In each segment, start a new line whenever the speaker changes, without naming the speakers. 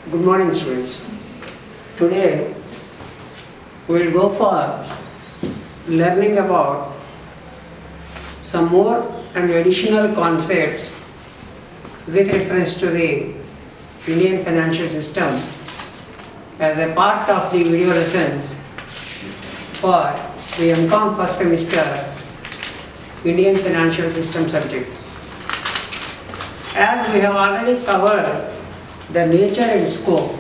Good morning, students. Today we will go for learning about some more and additional concepts with reference to the Indian financial system as a part of the video lessons for the MCOM first semester Indian financial system subject. As we have already covered the nature and scope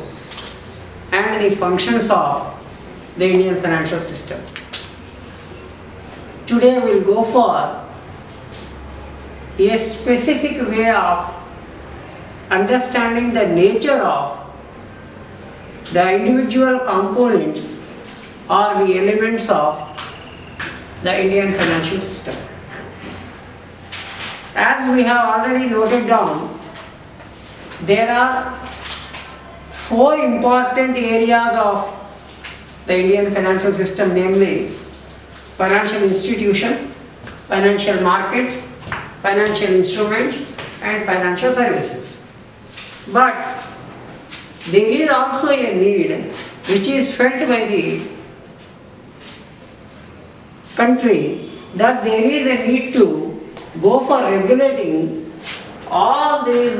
and the functions of the Indian financial system. Today we will go for a specific way of understanding the nature of the individual components or the elements of the Indian financial system. As we have already noted down, there are four important areas of the Indian financial system, namely financial institutions, financial markets, financial instruments, and financial services. But there is also a need which is felt by the country that there is a need to go for regulating all these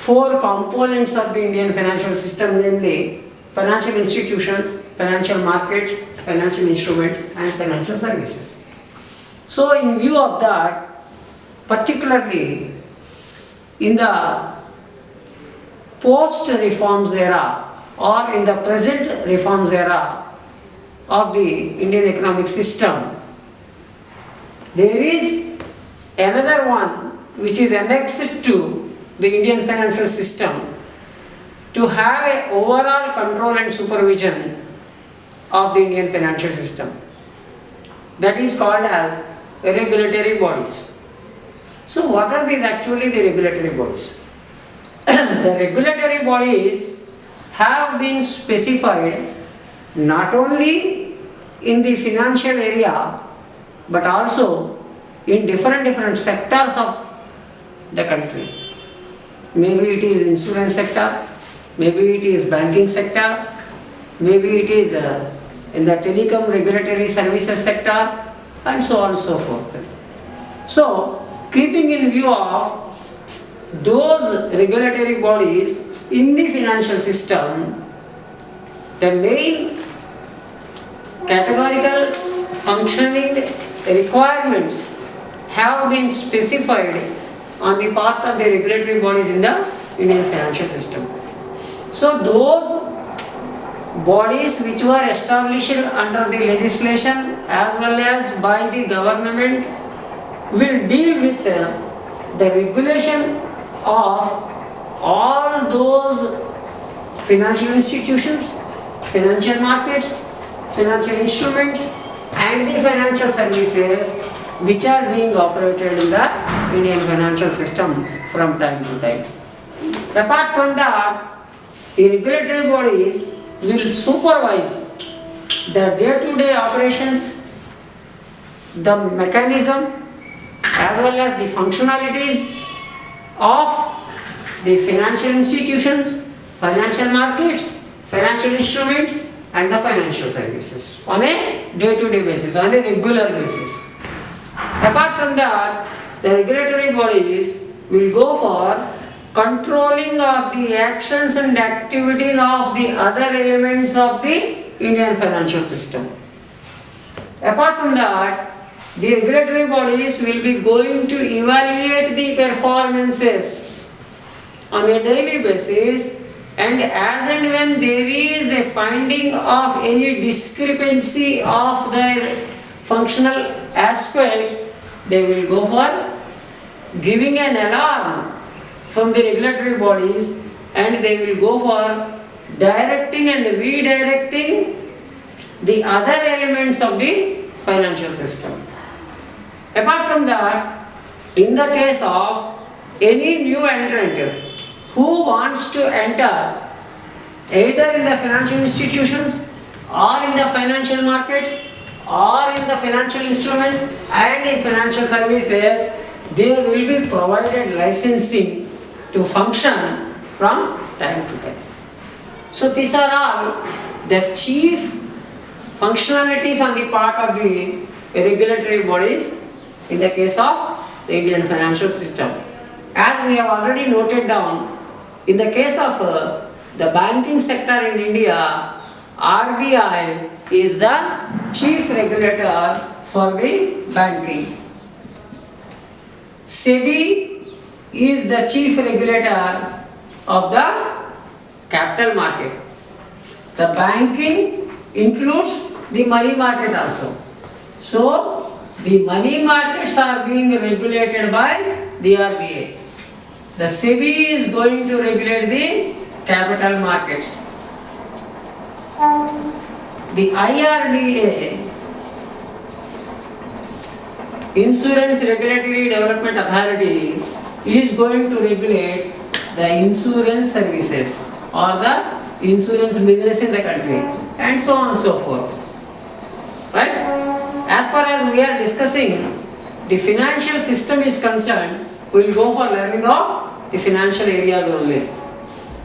four components of the Indian financial system, namely financial institutions, financial markets, financial instruments, and financial services. So in view of that, particularly in the post-reforms era or in the present reforms era of the Indian economic system, there is another one which is annexed to the Indian financial system to have an overall control and supervision of the Indian financial system. That is called as regulatory bodies. So what are these actually, the regulatory bodies? The regulatory bodies have been specified not only in the financial area but also in different sectors of the country. Maybe it is insurance sector, maybe it is banking sector, maybe it is in the telecom regulatory services sector, and so on and so forth. So, keeping in view of those regulatory bodies in the financial system, the main categorical functioning requirements have been specified on the part of the regulatory bodies in the Indian financial system. So those bodies which were established under the legislation as well as by the government will deal with the regulation of all those financial institutions, financial markets, financial instruments, and the financial services which are being operated in the Indian financial system from time to time. Apart from that, the regulatory bodies will supervise the day-to-day operations, the mechanism as well as the functionalities of the financial institutions, financial markets, financial instruments, and the financial services on a day-to-day basis, on a regular basis. Apart from that, the regulatory bodies will go for controlling of the actions and activities of the other elements of the Indian financial system. Apart from that, the regulatory bodies will be going to evaluate the performances on a daily basis, and as and when there is a finding of any discrepancy of their functional aspects, they will go for giving an alarm from the regulatory bodies, and they will go for directing and redirecting the other elements of the financial system. Apart from that, in the case of any new entrant who wants to enter either in the financial institutions or in the financial markets or in the financial instruments and in financial services, they will be provided licensing to function from time to time. So these are all the chief functionalities on the part of the regulatory bodies in the case of the Indian financial system. As we have already noted down, in the case of the banking sector in India, RBI is the chief regulator for the banking. SEBI is the chief regulator of the capital market. The banking includes the money market also. So, the money markets are being regulated by the RBI. The SEBI is going to regulate the capital markets. The IRDA, Insurance Regulatory Development Authority, is going to regulate the insurance services or the insurance business in the country, and so on and so forth. Right? As far as we are discussing the financial system is concerned, we will go for learning of the financial areas only.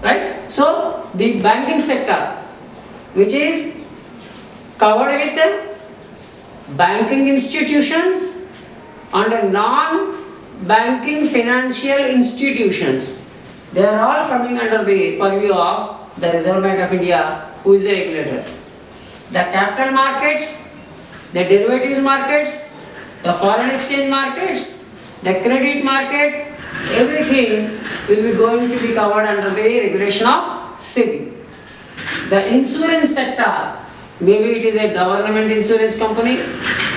Right? So, the banking sector, which is covered with banking institutions and non-banking financial institutions. They are all coming under the purview of the Reserve Bank of India, who is the regulator. The capital markets, the derivatives markets, the foreign exchange markets, the credit market, everything will be going to be covered under the regulation of SEBI. The insurance sector, maybe it is a government insurance company,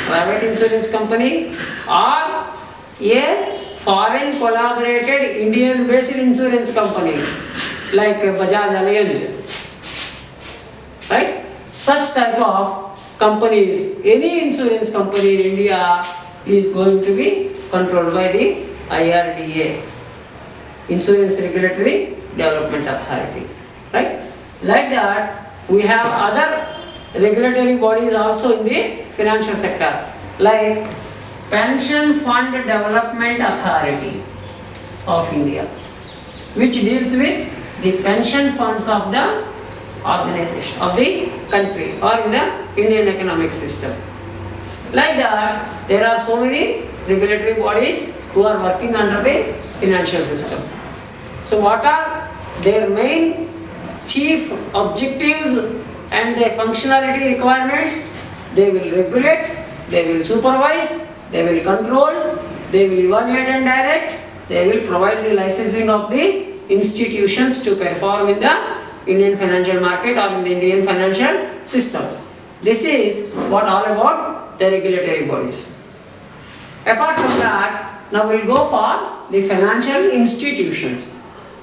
private insurance company, or a foreign collaborated Indian based insurance company like Bajaj Allianz. Right? Such type of companies, any insurance company in India is going to be controlled by the IRDA, Insurance Regulatory Development Authority. Right? Like that, we have other regulatory bodies also in the financial sector, like Pension Fund Development Authority of India, which deals with the pension funds of the organization, of the country or in the Indian economic system. Like that, there are so many regulatory bodies who are working under the financial system. So what are their main chief objectives and their functionality requirements? They will regulate, they will supervise, they will control, they will evaluate and direct, they will provide the licensing of the institutions to perform in the Indian financial market or in the Indian financial system. This is what all about the regulatory bodies. Apart from that, now we will go for the financial institutions.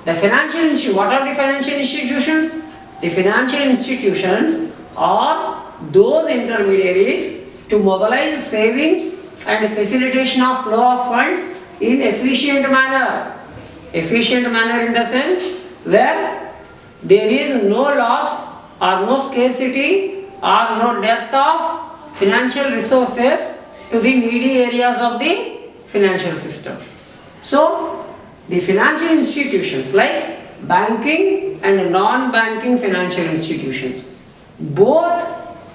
What are the financial institutions? The financial institutions are those intermediaries to mobilize savings and facilitation of flow of funds in efficient manner. Efficient manner in the sense where there is no loss or no scarcity or no dearth of financial resources to the needy areas of the financial system. So, the financial institutions like banking and non-banking financial institutions, both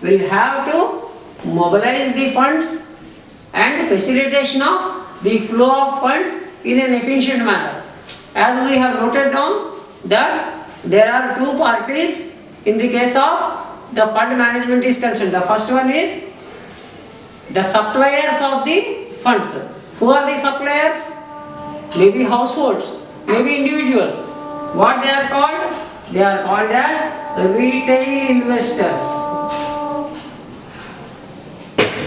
will have to mobilize the funds and facilitation of the flow of funds in an efficient manner. As we have noted down that there are two parties in the case of the fund management is concerned. The first one is the suppliers of the funds. Who are the suppliers? Maybe households, maybe individuals. What they are called? They are called as retail investors.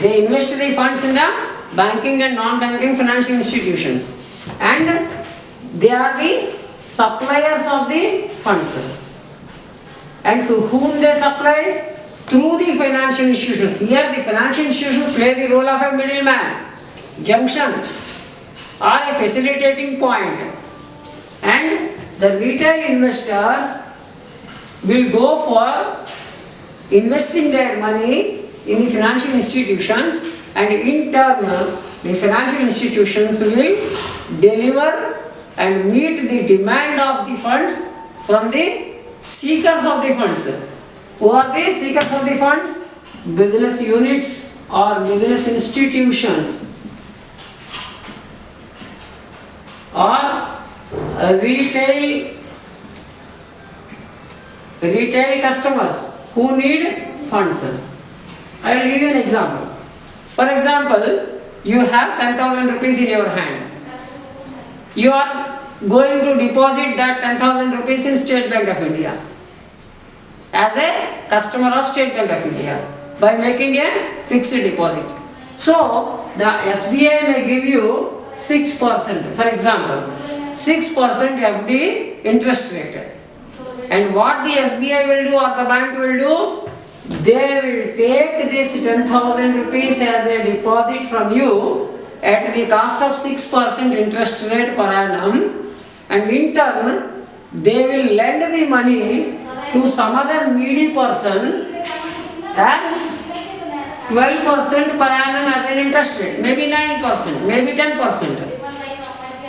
They invest the funds in the banking and non-banking financial institutions, and they are the suppliers of the funds. And to whom they supply? Through the financial institutions. Here the financial institutions play the role of a middleman, junction, or a facilitating point. And the retail investors will go for investing their money in the financial institutions, and in turn the financial institutions will deliver and meet the demand of the funds from the seekers of the funds. Who are the seekers of the funds? Business units or business institutions or retail customers who need funds. I will give you an example. For example, you have 10,000 rupees in your hand. You are going to deposit that 10,000 rupees in State Bank of India as a customer of State Bank of India by making a fixed deposit. So, the SBI may give you 6%, for example, 6% FD interest rate. And what the SBI will do or the bank will do? They will take this 10,000 rupees as a deposit from you at the cost of 6% interest rate per annum, and in turn they will lend the money to some other needy person as 12% per annum as an interest rate, maybe 9%, maybe 10%.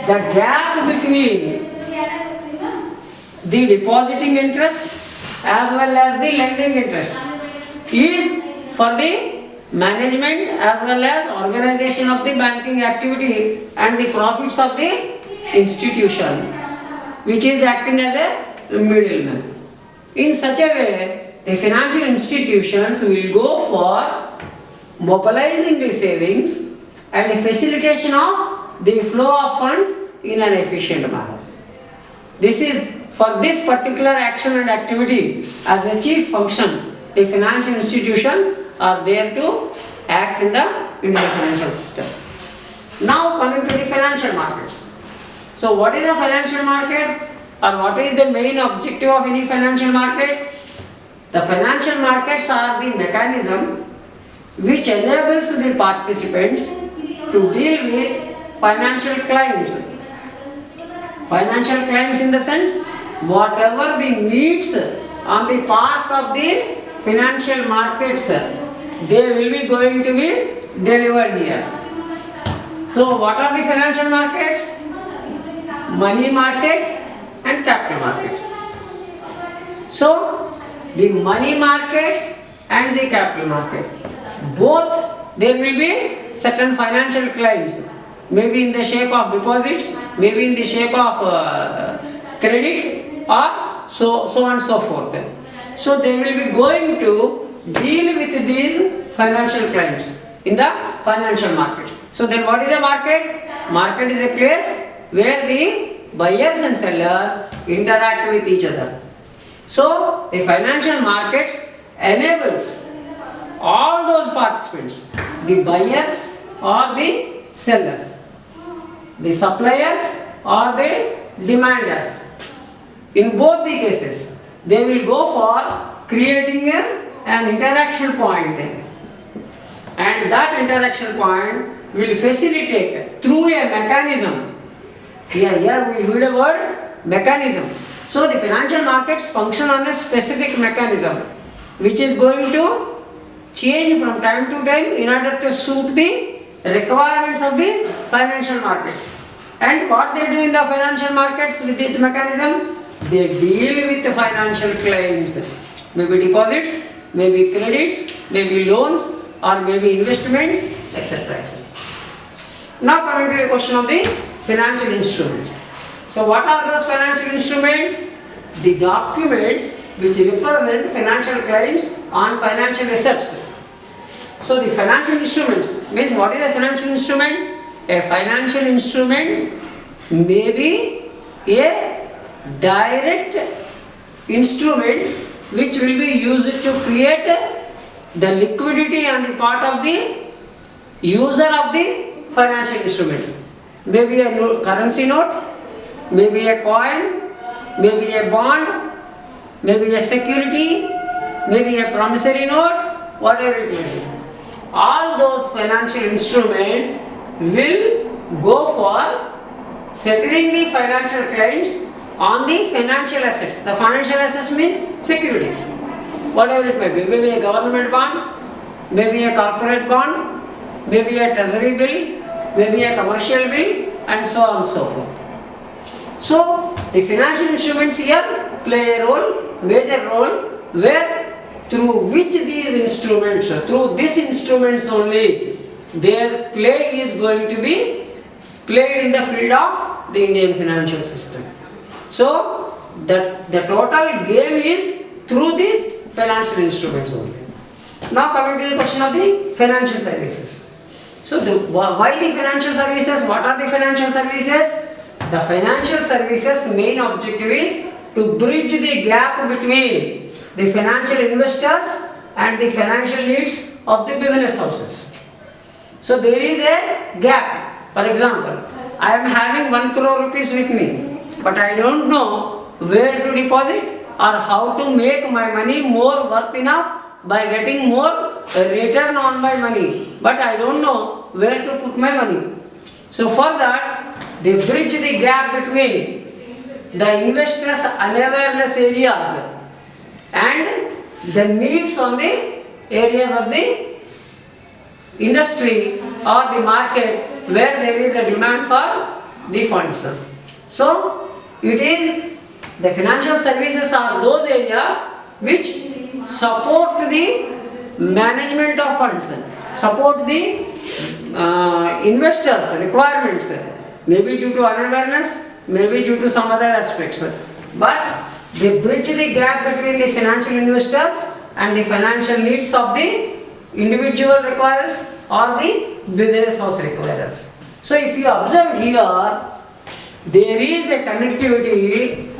The gap between the depositing interest as well as the lending interest is for the management as well as organization of the banking activity and the profits of the institution, which is acting as a middleman. In such a way, the financial institutions will go for mobilizing the savings and the facilitation of the flow of funds in an efficient manner. This is for this particular action and activity as a chief function. The financial institutions are there to act in the Indian financial system. Now coming to the financial markets. So what is the financial market, or what is the main objective of any financial market? The financial markets are the mechanism which enables the participants to deal with financial claims. Financial claims in the sense, whatever the needs on the part of the financial markets, they will be going to be delivered here. So what are the financial markets? Money market and capital market. So the money market and the capital market, both there will be certain financial claims, maybe in the shape of deposits, maybe in the shape of credit, or so on and so forth. So they will be going to deal with these financial claims in the financial market. So then what is a market? Market is a place where the buyers and sellers interact with each other. So the financial markets enables all those participants, the buyers or the sellers, the suppliers or the demanders. In both the cases, they will go for creating an interaction point, and that interaction point will facilitate through a mechanism. Here we heard a word mechanism. So the financial markets function on a specific mechanism which is going to change from time to time in order to suit the requirements of the financial markets. And what they do in the financial markets with this mechanism? They deal with the financial claims, maybe deposits, maybe credits, maybe loans, or maybe investments, etc. etc. Now coming to the question of the financial instruments. So what are those financial instruments? The documents which represent financial claims on financial assets. So the financial instruments means, what is a financial instrument? A financial instrument may be a direct instrument which will be used to create the liquidity on the part of the user of the financial instrument. Maybe a currency note, maybe a coin, maybe a bond, maybe a security, maybe a promissory note, whatever it may be. All those financial instruments will go for settling the financial claims on the financial assets. The financial assets means securities, whatever it may be. Maybe a government bond, maybe a corporate bond, maybe a treasury bill, maybe a commercial bill, and so on and so forth. So the financial instruments here play a role, major role, where through which these instruments, through these instruments only, their play is going to be played in the field of the Indian financial system. So, the total game is through these financial instruments only. Now coming to the question of the financial services. So, why the financial services? What are the financial services? The financial services main objective is to bridge the gap between the financial investors and the financial needs of the business houses. So there is a gap. For example, I am having 1 crore rupees with me, but I don't know where to deposit or how to make my money more worth enough by getting more return on my money. But I don't know where to put my money. So for that, they bridge the gap between the investors' unawareness areas and the needs on the areas of the industry or the market where there is a demand for the funds. So, it is the financial services are those areas which support the management of funds, support the investors' requirements, maybe due to unawareness, maybe due to some other aspects. But they bridge the gap between the financial investors and the financial needs of the individual requirers or the business house requirers. So if you observe here, there is a connectivity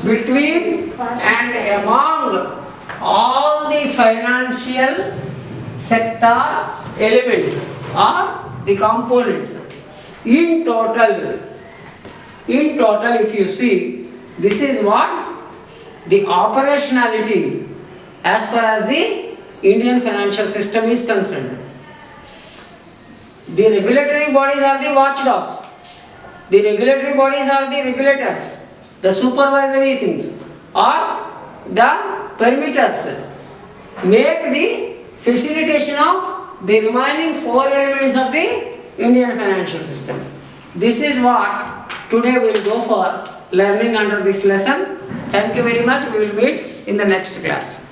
between and among all the financial sector elements or the components. In total, if you see, this is what the operationality as far as the Indian financial system is concerned. The regulatory bodies are the watchdogs. The regulatory bodies are the regulators, the supervisory things, or the permitters make the facilitation of the remaining 4 elements of the Indian financial system. This is what today we will go for learning under this lesson. Thank you very much. We will meet in the next class.